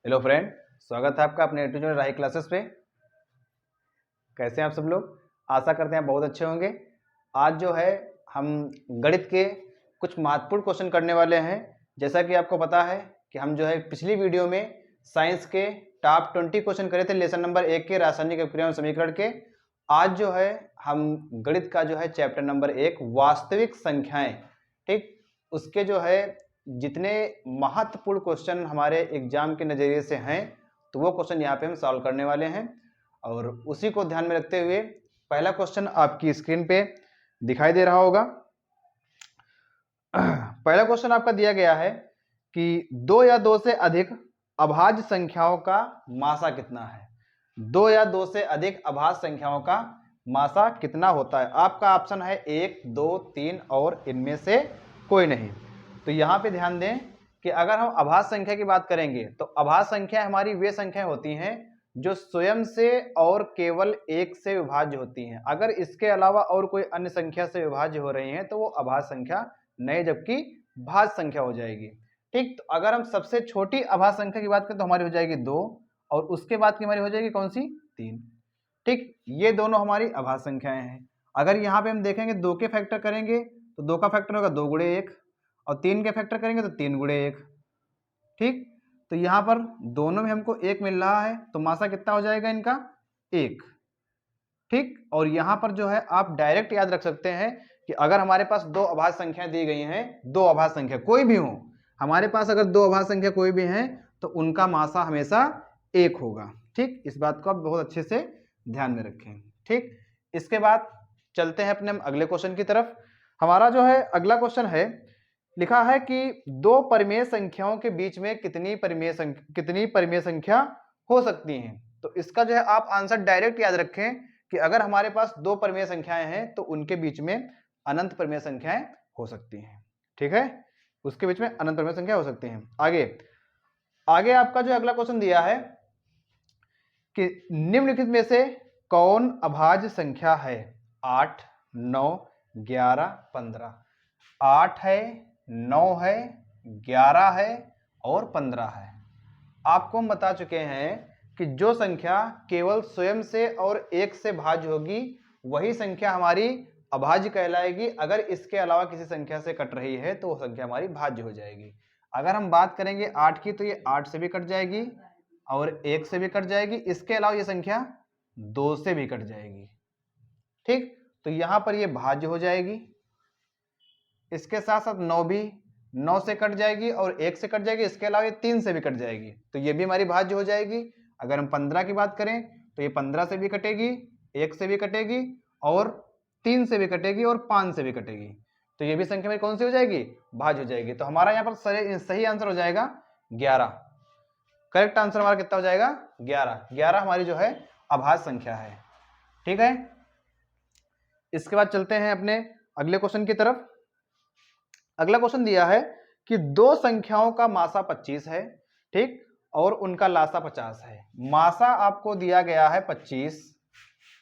Hello friend, स्वागत है आपका अपने ए टू जेड राही क्लासेस पे। कैसे हैं आप सब लोग? आशा करते हैं बहुत अच्छे होंगे। आज जो है हम गणित के कुछ महत्वपूर्ण क्वेश्चन करने वाले हैं। जैसा कि आपको पता है कि हम जो है पिछली वीडियो में साइंस के टॉप 20 क्वेश्चन करे थे लेसन नंबर 1 के रासायनिक अपक्रिया समीकरण के। आज जो है हम गणित का जो है चैप्टर नंबर 1 वास्तविक संख्याएं, ठीक, उसके जो है जितने महत्वपूर्ण क्वेश्चन हमारे एग्जाम के नज़रिए से हैं तो वो क्वेश्चन यहाँ पे हम सॉल्व करने वाले हैं। और उसी को ध्यान में रखते हुए पहला क्वेश्चन आपकी स्क्रीन पे दिखाई दे रहा होगा। पहला क्वेश्चन आपका दिया गया है कि 2 या 2 से अधिक अभाज्य संख्याओं का मासा कितना है। 2 या 2 से अधिक अभाज्य संख्याओं का मासा कितना होता है। आपका ऑप्शन है 1, 2, 3 और इनमें से कोई नहीं। तो यहाँ पे ध्यान दें कि अगर हम अभाज्य संख्या की बात करेंगे तो अभाज्य संख्या हमारी वे संख्याएं होती हैं जो स्वयं से और केवल 1 से विभाज्य होती हैं। अगर इसके अलावा और कोई अन्य संख्या से विभाज्य हो रही हैं तो वो अभाज्य संख्या नहीं, जबकि भाज्य संख्या हो जाएगी। ठीक, तो अगर हम सबसे छोटी अभाज्य संख्या की बात करें तो हमारी हो जाएगी 2 और उसके बाद की हमारी हो जाएगी कौन सी? 3। ठीक, ये दोनों हमारी अभाज्य संख्याएं हैं। अगर यहाँ पे हम देखेंगे 2 के फैक्टर करेंगे तो 2 का फैक्टर होगा 2 गुणे 1 और 3 के फैक्टर करेंगे तो 3 गुणे 1। ठीक, तो यहाँ पर दोनों में हमको 1 मिल रहा है तो मासा कितना हो जाएगा इनका? 1। ठीक, और यहाँ पर जो है आप डायरेक्ट याद रख सकते हैं कि अगर हमारे पास 2 अभाज्य संख्याएं दी गई हैं, 2 अभाज्य संख्या कोई भी हो, हमारे पास अगर 2 अभाज्य संख्या कोई भी हैं तो उनका मासा हमेशा 1 होगा। ठीक, इस बात को आप बहुत अच्छे से ध्यान में रखें। ठीक, इसके बाद चलते हैं अपने अगले क्वेश्चन की तरफ। हमारा जो है अगला क्वेश्चन है, लिखा है कि 2 परिमेय संख्याओं के बीच में कितनी परिमेय संख्या हो सकती हैं। तो इसका जो है आप आंसर डायरेक्ट याद रखें कि अगर हमारे पास 2 परिमेय संख्याएं हैं तो उनके बीच में अनंत परिमेय संख्याएं हो सकती हैं। ठीक है, उसके बीच में अनंत परिमेय संख्या हो सकती हैं। आगे आपका जो अगला क्वेश्चन दिया है कि निम्नलिखित में से कौन अभाज्य संख्या है? 8, 9, 11, 15। 8 है, 9 है, 11 है और 15 है। आपको हम बता चुके हैं कि जो संख्या केवल स्वयं से और 1 से भाज्य होगी वही संख्या हमारी अभाज्य कहलाएगी। अगर इसके अलावा किसी संख्या से कट रही है तो वो संख्या हमारी भाज्य हो जाएगी। अगर हम बात करेंगे 8 की तो ये 8 से भी कट जाएगी और 1 से भी कट जाएगी। इसके अलावा ये संख्या 2 से भी कट जाएगी। ठीक, तो यहां पर ये भाज्य हो जाएगी। इसके साथ साथ 9 भी 9 से कट जाएगी और 1 से कट जाएगी। इसके अलावा ये 3 से भी कट जाएगी तो ये भी हमारी भाज्य हो जाएगी। अगर हम 15 की बात करें तो ये 15 से भी कटेगी, 1 से भी कटेगी और 3 से भी कटेगी और 5 से भी कटेगी। तो ये भी संख्या मेरी कौन सी हो जाएगी? भाज्य हो जाएगी। तो हमारा यहाँ पर सही आंसर हो जाएगा 11। करेक्ट आंसर हमारा कितना हो जाएगा? 11। 11 हमारी जो है अभाज्य संख्या है। ठीक है, इसके बाद चलते हैं अपने अगले क्वेश्चन की तरफ। अगला क्वेश्चन दिया है कि 2 संख्याओं का मासा 25 है, ठीक, और उनका लासा 50 है। मासा आपको दिया गया है 25,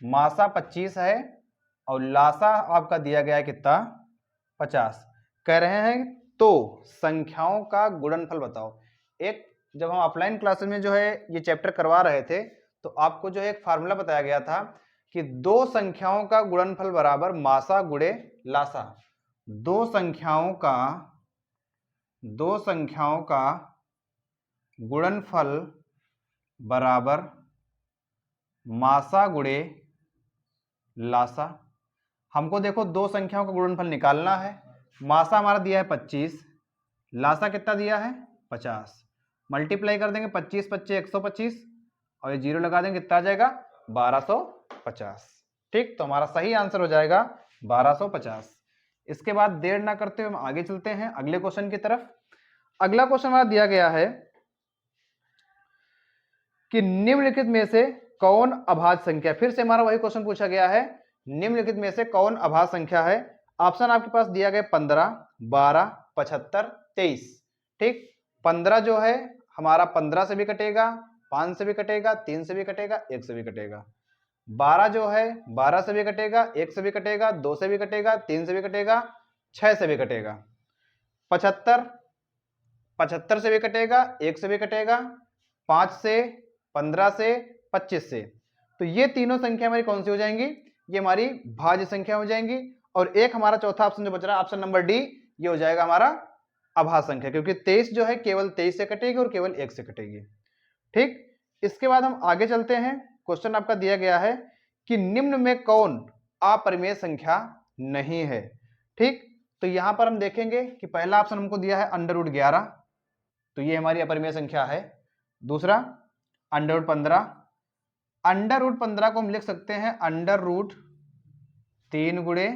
मासा 25 है और लासा आपका दिया गया है कितना? 50। कह रहे हैं तो संख्याओं का गुणनफल बताओ। एक जब हम ऑफलाइन क्लासेस में जो है ये चैप्टर करवा रहे थे तो आपको जो है एक फार्मूला बताया गया था कि 2 संख्याओं का गुणनफल बराबर मासा गुणे लासा। 2 संख्याओं का गुणनफल बराबर मासा गुणे लासा। हमको देखो 2 संख्याओं का गुणनफल निकालना है। मासा हमारा दिया है 25, लासा कितना दिया है? 50। मल्टीप्लाई कर देंगे 25 25 125 और ये 0 लगा देंगे, कितना आ जाएगा? 1250। ठीक, तो हमारा सही आंसर हो जाएगा 1250। इसके बाद देर ना करते हुए हम आगे चलते हैं अगले क्वेश्चन की तरफ। अगला क्वेश्चन हमारा दिया गया है कि निम्नलिखित में से कौन अभाज्य संख्या। फिर से हमारा वही क्वेश्चन पूछा गया है, निम्नलिखित में से कौन अभाज्य संख्या है। ऑप्शन आपके पास दिया गया 15, 12, 75, 23। ठीक, 15 जो है हमारा 15 से भी कटेगा, 5 से भी कटेगा, 3 से भी कटेगा, 1 से भी कटेगा। 12 जो है 12 से भी कटेगा, 1 से भी कटेगा, 2 से भी कटेगा, 3 से भी कटेगा, 6 से भी कटेगा। 75 75 से भी कटेगा, 1 से भी कटेगा, 5 से, 15 से, 25 से। तो ये तीनों संख्या हमारी कौन सी हो जाएंगी? ये हमारी भाज्य संख्या हो जाएंगी। और एक हमारा चौथा ऑप्शन जो बच रहा है, ऑप्शन नंबर डी, ये हो जाएगा हमारा अभाज्य संख्या, क्योंकि 23 जो है केवल 23 से कटेगी और केवल 1 से कटेगी। ठीक, इसके बाद हम आगे चलते हैं। क्वेश्चन आपका दिया गया है कि निम्न में कौन अपरिमेय संख्या नहीं है। ठीक, तो यहां पर हम देखेंगे कि पहला ऑप्शन हमको दिया है √11, तो ये हमारी अपरिमेय संख्या है। दूसरा √15, √15 को हम लिख सकते हैं √3 गुणे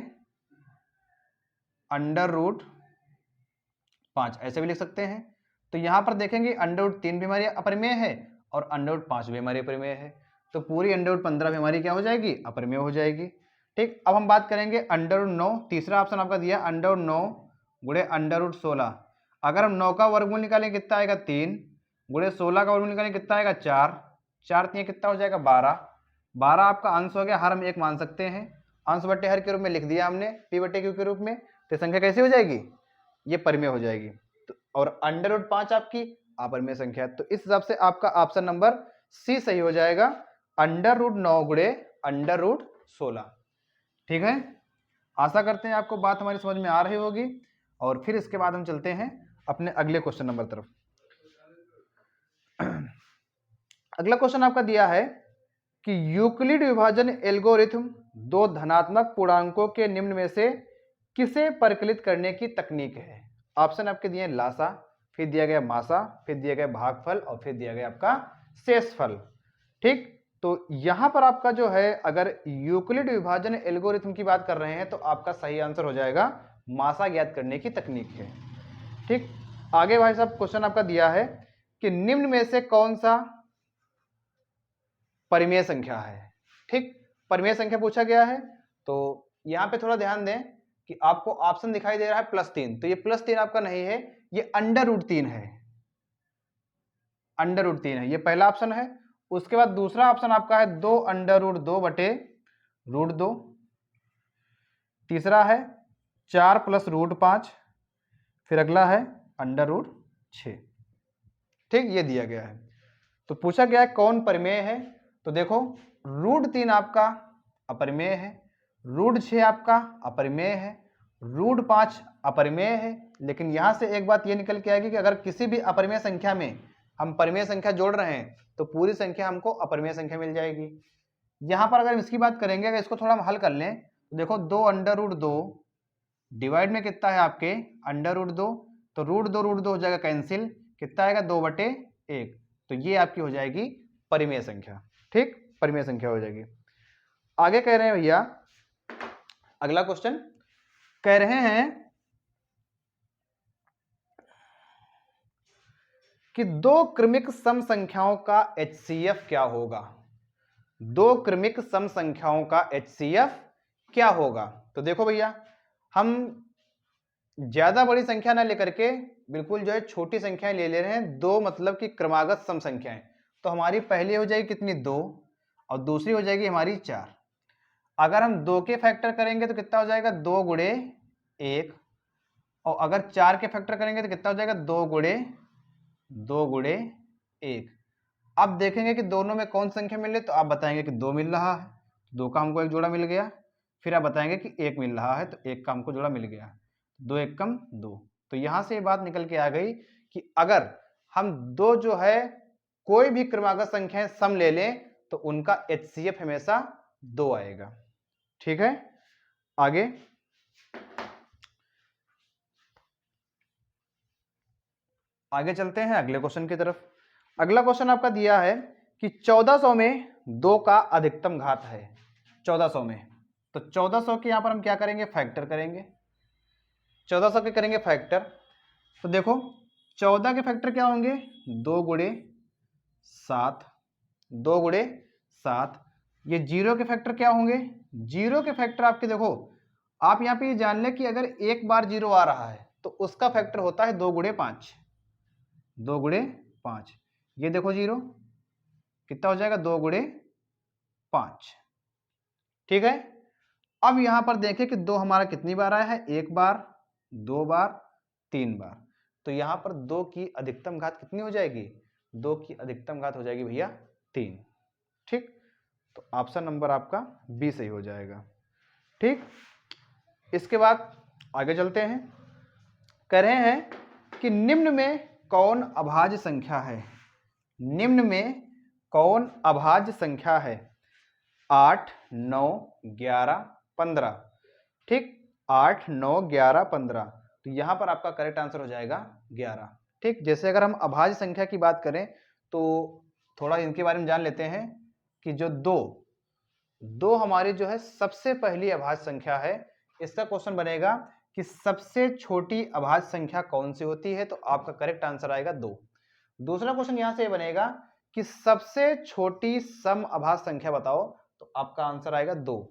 √5, ऐसे भी लिख सकते हैं। तो यहां पर देखेंगे √3 भी हमारी अपरिमेय है और √5 भी हमारी अपरिमेय है, तो पूरी √15 भी हमारी क्या हो जाएगी? अपरिमेय हो जाएगी। ठीक, अब हम बात करेंगे √9, तीसरा ऑप्शन आपका दिया √9 गुणे √16। अगर हम 9 का वर्गमूल निकालें कितना आएगा? 3 गुणे 16 का वर्गमूल निकालें कितना आएगा? 4, 4 3 कितना हो जाएगा? 12, 12 आपका अंश हो गया, हर हम एक मान सकते हैं, अंश बट्टे हर के रूप में लिख दिया हमने p बट्टे q के रूप में, तो संख्या कैसी हो जाएगी? ये परिमेय हो जाएगी। तो और √5 आपकी अपरिमेय संख्या है, तो इस हिसाब से आपका ऑप्शन नंबर सी सही हो जाएगा, √9 गुणे √16। ठीक है, आशा करते हैं आपको बात हमारी समझ में आ रही होगी। और फिर इसके बाद हम चलते हैं अपने अगले क्वेश्चन नंबर तरफ। अगला क्वेश्चन आपका दिया है कि यूक्लिड विभाजन एल्गोरिथम दो धनात्मक पूर्णांकों के निम्न में से किसे परिकलित करने की तकनीक है। ऑप्शन आपके दिए लासा, फिर दिया गया मासा, फिर दिया गया भागफल और फिर दिया गया आपका शेषफल। ठीक, तो यहां पर आपका जो है, अगर यूक्लिड विभाजन एल्गोरिथम की बात कर रहे हैं तो आपका सही आंसर हो जाएगा मासा ज्ञात करने की तकनीक है। ठीक, आगे भाई साहब क्वेश्चन आपका दिया है कि निम्न में से कौन सा परिमेय संख्या है। ठीक, परिमेय संख्या पूछा गया है, तो यहां पे थोड़ा ध्यान दें कि आपको ऑप्शन दिखाई दे रहा है +3, तो ये +3 आपका नहीं है, ये √3 है, √3 है, ये पहला ऑप्शन है। उसके बाद दूसरा ऑप्शन आपका है 2√2 बटे √2, तीसरा है 4 + √5, फिर अगला है √6। ठीक, ये दिया गया है। तो पूछा गया है कौन परिमेय है, तो देखो √3 आपका अपरिमेय है, √6 आपका अपरिमेय है, √5 अपरिमेय है। लेकिन यहां से एक बात ये निकल के आएगी कि अगर किसी भी अपरिमेय संख्या में हम परिमेय संख्या जोड़ रहे हैं तो पूरी संख्या हमको अपरिमेय संख्या मिल जाएगी। यहां पर अगर इसकी बात करेंगे, अगर इसको थोड़ा हम हल कर लें तो देखो 2√2 डिवाइड में कितना है आपके √2, तो √2 हो जाएगा कैंसिल, कितना आएगा? 2/1, तो ये आपकी हो जाएगी परिमेय संख्या। ठीक, परिमेय संख्या हो जाएगी। आगे कह रहे हैं भैया, अगला क्वेश्चन कह रहे हैं कि दो क्रमिक सम संख्याओं का HCF क्या होगा। दो क्रमिक सम संख्याओं का HCF क्या होगा। तो देखो भैया, हम ज्यादा बड़ी संख्या ना लेकर के बिल्कुल जो है छोटी संख्याएं ले रहे हैं, दो मतलब कि क्रमागत सम संख्याएं। तो हमारी पहली हो जाएगी कितनी? 2, और दूसरी हो जाएगी हमारी 4। अगर हम 2 के फैक्टर करेंगे तो कितना हो जाएगा? 2 गुणे 1, और अगर 4 के फैक्टर करेंगे तो कितना हो जाएगा? 2 गुणे 1। अब देखेंगे कि दोनों में कौन संख्या मिल रही है, तो आप बताएंगे कि 2 मिल रहा है, 2 का हमको एक जोड़ा मिल गया। फिर आप बताएंगे कि 1 मिल रहा है, तो 1 का हमको जोड़ा मिल गया, 2 एकम 2। तो यहां से ये बात निकल के आ गई कि अगर हम दो जो है कोई भी क्रमागत संख्याएं सम ले लें तो उनका HCF हमेशा 2 आएगा। ठीक है, आगे चलते हैं अगले क्वेश्चन की तरफ। अगला क्वेश्चन आपका दिया है कि 1400 में 2 का अधिकतम घात है। 1400 में, तो 1400 के यहां पर हम क्या करेंगे? फैक्टर करेंगे। 1400 के करेंगे फैक्टर, तो देखो 14 के फैक्टर क्या होंगे? 2 गुणे 7, 2 गुणे 7। ये 0 के फैक्टर क्या होंगे? 0 के फैक्टर आपके देखो, आप यहां पे ये जान लें कि अगर एक बार 0 आ रहा है तो उसका फैक्टर होता है 2 गुणे 5, 2 गुणे 5। ये देखो 0 कितना हो जाएगा? 2 गुणे 5। ठीक है, अब यहां पर देखें कि 2 हमारा कितनी बार आया है? 1 बार, 2 बार, 3 बार। तो यहां पर 2 की अधिकतम घात कितनी हो जाएगी? 2 की अधिकतम घात हो जाएगी भैया 3। ठीक, तो ऑप्शन नंबर आपका बी सही हो जाएगा। ठीक, इसके बाद आगे चलते हैं। कह रहे हैं कि निम्न में कौन अभाज्य संख्या है? निम्न में कौन अभाज्य संख्या है? 8, 9, 11, 15। ठीक, 8, 9, 11, 15। तो यहां पर आपका करेक्ट आंसर हो जाएगा 11। ठीक, जैसे अगर हम अभाज्य संख्या की बात करें तो थोड़ा इनके बारे में जान लेते हैं कि जो दो हमारी जो है सबसे पहली अभाज्य संख्या है। इसका क्वेश्चन बनेगा कि सबसे छोटी अभाज्य संख्या कौन सी होती है, तो आपका करेक्ट आंसर आएगा 2। दूसरा क्वेश्चन यहां से बनेगा कि सबसे छोटी सम अभाज्य संख्या बताओ, तो आपका आंसर आएगा 2।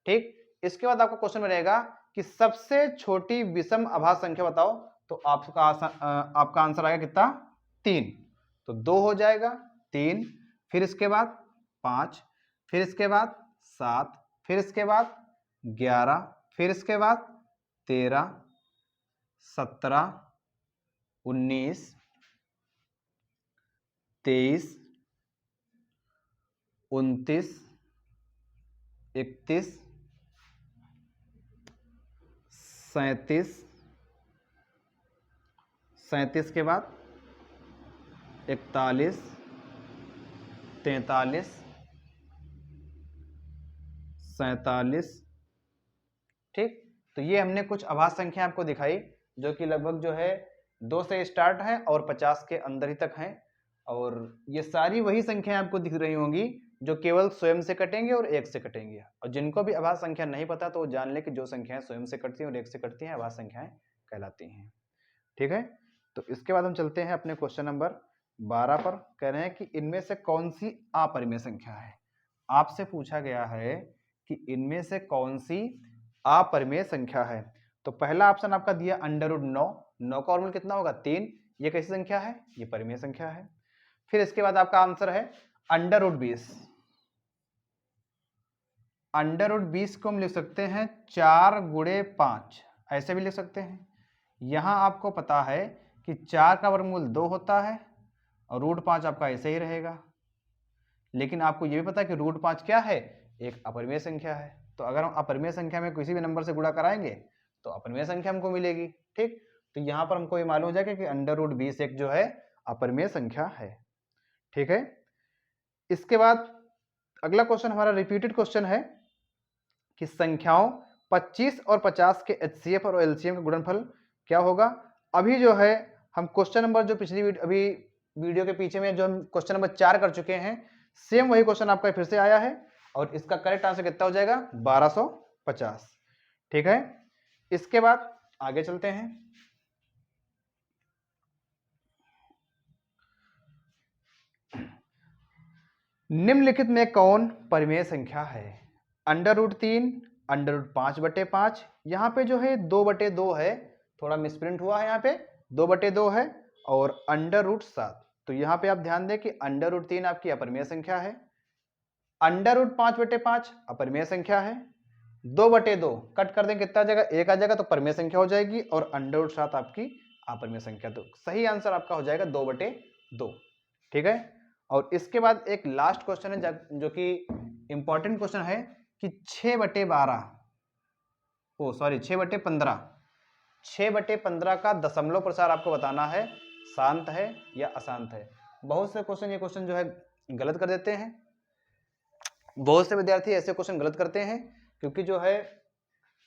ठीक, इसके बाद आपका क्वेश्चन बनेगा कि सबसे छोटी विषम अभाज्य संख्या बताओ, तो आपका आंसर आएगा कितना? 3। तो 2 हो जाएगा, 3, फिर इसके बाद 5, फिर इसके बाद 7, फिर इसके बाद 11, फिर इसके बाद 13, 17, 19, 23, 29, 31, 37, 37 के बाद 41, 43, 47। ठीक, तो ये हमने कुछ अभाज्य संख्या आपको दिखाई जो कि लगभग जो है 2 से स्टार्ट है और 50 के अंदर ही तक हैं। और ये सारी वही संख्याएं आपको दिख रही होंगी जो केवल स्वयं से कटेंगे और 1 से कटेंगे। और जिनको भी अभाज्य संख्या नहीं पता तो वो जान ले कि जो संख्याएं स्वयं से कटती हैं और 1 से कटती हैं अभाज्य संख्याएं कहलाती हैं। ठीक है, तो इसके बाद हम चलते हैं अपने क्वेश्चन नंबर 12 पर। कह रहे हैं कि इनमें से कौन सी अपरिमेय संख्या है? आपसे पूछा गया है कि इनमें से कौन सी अपरिमेय संख्या है। तो पहला ऑप्शन आपका दिया √9। 9 का वर्गमूल कितना होगा? 3। ये कैसी संख्या है? ये परिमेय संख्या है। फिर इसके बाद आपका आंसर है √20। √20 को हम लिख सकते हैं 4 गुणे 5, ऐसे भी लिख सकते हैं। यहां आपको पता है कि 4 का वर्गमूल 2 होता है और √5 आपका ऐसे ही रहेगा। लेकिन आपको यह भी पता है कि √5 क्या है? एक अपरिमेय संख्या है। तो अगर हम अपरिमेय संख्या में किसी भी नंबर से गुणा कराएंगे तो अपरिमेय संख्या हमको मिलेगी। ठीक, तो यहां पर हमको ये मालूम हो जाएगा कि √20 एक जो है अपरिमेय संख्या है। ठीक है, इसके बाद अगला क्वेश्चन हमारा रिपीटेड क्वेश्चन है कि संख्याओं 25 और 50 के HCF और LCM का गुणनफल क्या होगा? अभी जो है हम क्वेश्चन नंबर जो पिछली अभी वीडियो के पीछे में जो हम क्वेश्चन नंबर 4 कर चुके हैं, सेम वही क्वेश्चन आपका फिर से आया है और इसका करेक्ट आंसर कितना हो जाएगा? 1250। ठीक है, इसके बाद आगे चलते हैं। निम्नलिखित में कौन परिमेय संख्या है? √3, √5/5। यहाँ पे जो है 2/2 है, थोड़ा मिसप्रिंट हुआ है, यहाँ पे 2/2 है। और √7, तो यहाँ पे आप ध्यान दें कि √3 आपकी अपरिमेय संख्या है, √5/5 अपरिमेय संख्या है, 2/2 कट कर दें कितना आ जाएगा? 1 आ जाएगा, तो परिमेय संख्या हो जाएगी। और √7 आपकी अपरिमेय संख्या। तो सही आंसर आपका हो जाएगा 2/2। ठीक है, और इसके बाद एक लास्ट क्वेश्चन है जो कि इंपॉर्टेंट क्वेश्चन है कि 6/15 6/15 6/15 का दशमलव प्रसार आपको बताना है, शांत है या अशांत है। बहुत से क्वेश्चन ये क्वेश्चन जो है गलत कर देते हैं, बहुत से विद्यार्थी ऐसे क्वेश्चन गलत करते हैं क्योंकि जो है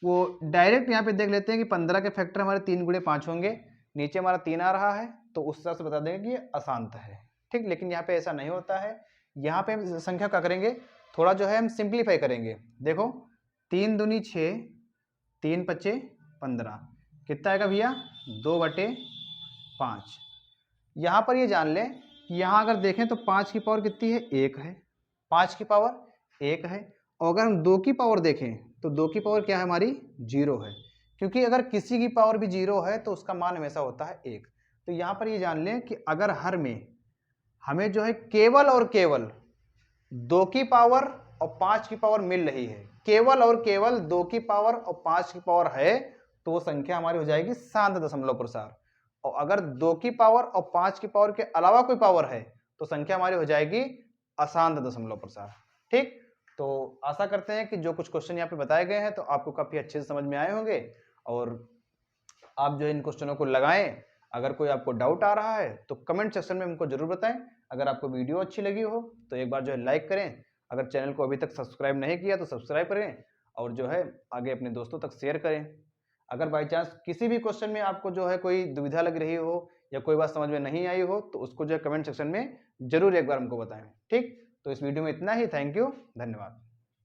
वो डायरेक्ट यहाँ पे देख लेते हैं कि 15 के फैक्टर हमारे 3 गुणे 5 होंगे, नीचे हमारा 3 आ रहा है तो उस तरह से बता देंगे कि ये अशांत है। ठीक, लेकिन यहाँ पे ऐसा नहीं होता है। यहाँ पे हम संख्या क्या करेंगे, थोड़ा जो है हम सिंप्लीफाई करेंगे। देखो 3 दूनी 6, 3 पच्चे 15, कितना आएगा भैया? 2/5। यहाँ पर ये जान लें कि यहाँ अगर देखें तो 5 की पावर कितनी है? 1 है। 5 की पावर 1 है। और अगर हम 2 की पावर देखें तो 2 की पावर क्या है हमारी? 0 है। क्योंकि अगर किसी की पावर भी 0 है तो उसका मान हमेशा होता है 1। तो यहाँ पर ये जान लें कि अगर हर में हमें जो है केवल और केवल 2 की पावर और 5 की पावर मिल रही है, केवल और केवल 2 की पावर और 5 की पावर है, तो वो संख्या हमारी हो जाएगी शांत दशमलव प्रसार। और अगर 2 की पावर और 5 की पावर के अलावा कोई पावर है तो संख्या हमारी हो जाएगी अशांत दशमलव प्रसार। ठीक, तो आशा करते हैं कि जो कुछ क्वेश्चन यहाँ पे बताए गए हैं तो आपको काफी अच्छे से समझ में आए होंगे और आप जो इन क्वेश्चनों को लगाएं। अगर कोई आपको डाउट आ रहा है तो कमेंट सेक्शन में हमको जरूर बताएं। अगर आपको वीडियो अच्छी लगी हो तो एक बार जो है लाइक करें, अगर चैनल को अभी तक सब्सक्राइब नहीं किया तो सब्सक्राइब करें और जो है आगे अपने दोस्तों तक शेयर करें। अगर बाई चांस किसी भी क्वेश्चन में आपको जो है कोई दुविधा लग रही हो या कोई बात समझ में नहीं आई हो तो उसको जो है कमेंट सेक्शन में जरूर एक बार हमको बताएं। ठीक, तो इस वीडियो में इतना ही। थैंक यू, धन्यवाद।